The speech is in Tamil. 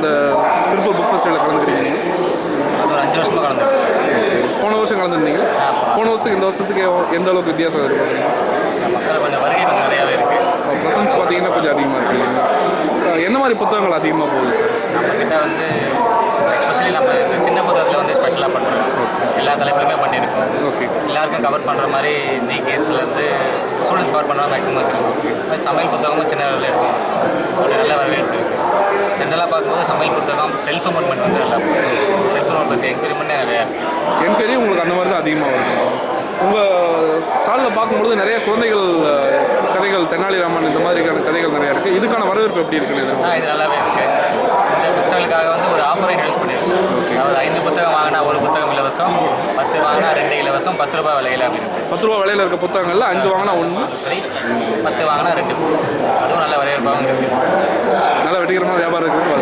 இந்த திருப்பூர் புக் ஃபெஸ்டிவலில் கலந்துக்கிறீங்க? ஒரு 5 வருஷமாக கலந்துருக்கேன். போன வருஷம் கலந்துருந்தீங்க. போன வருஷத்துக்கு இந்த வருஷத்துக்கு எந்த அளவுக்கு வித்தியாசம் இருக்குது? மக்கள் கொஞ்சம் வருகை கொஞ்சம் நிறையாவே இருக்குது. ப்ரெசன்ஸ் பார்த்தீங்கன்னா கொஞ்சம் அதிகமாக இருக்குது இல்லைங்களா? என்ன மாதிரி புத்தகங்கள் அதிகமாக போகுது சார்? நம்மக்கிட்ட வந்து எஸ்பெஷலி நம்ம இந்த சின்ன புத்தகத்தில் வந்து ஸ்பெஷலாக பண்ணுறோம். எல்லா தலைப்புலையுமே பண்ணியிருக்கோம். ஓகே. எல்லாருக்கும் கவர் பண்ணுற மாதிரி ஜிகேஸ்லேருந்து ஸ்டூடெண்ட்ஸ் கவர் பண்ணுற மேக்ஸிமம் வச்சுருக்கோம். சமையல் புத்தகமும் சின்ன அளவில் இருக்கும். அப்படி நல்ல வரவேற்பு இருக்குது. ஜென்ரலாக பார்க்கும்போது சமையல் புத்தகம் செல்ஃப் இம்ப்ரூவ்மெண்ட் வந்து நல்லா செல்ஃப் இம்ப்ரூவ்மெண்ட் பற்றி என்கரேஜ்மெண்ட்டே நிறையா இருக்குது. என்கொயரி உங்களுக்கு அந்த மாதிரி தான் அதிகமாக வருது. உங்கள் ஸ்டாலில் பார்க்கும்பொழுது நிறைய குழந்தைகள் கதைகள், தெனாலிராமன் இந்த மாதிரியான கதைகள் நிறையா இருக்குது. இதுக்கான வரவேற்பு எப்படி இருக்குன்னு இது நல்லாவே இருக்குது. இந்த புத்தகங்களுக்காக வந்து ஒரு ஆஃபரை இன்ட்ரடியூஸ் பண்ணியிருக்கோம். அதாவது 5 புத்தகம் வாங்கினா 1 புத்தகம் இலவசம், 10 வாங்கினா 2 இலவசம், 10 ரூபாய் விலையில் அப்படி இருக்குது. 10 ரூபா விலையில் இருக்க புத்தகங்களில் 5 வாங்கினா 1 சரி, 10 வாங்கினா 2. அதுவும் நல்ல வரவேற்பாகவும் இருக்குது. நல்ல வெற்றிகரமான வியாபாரம் இருக்குது.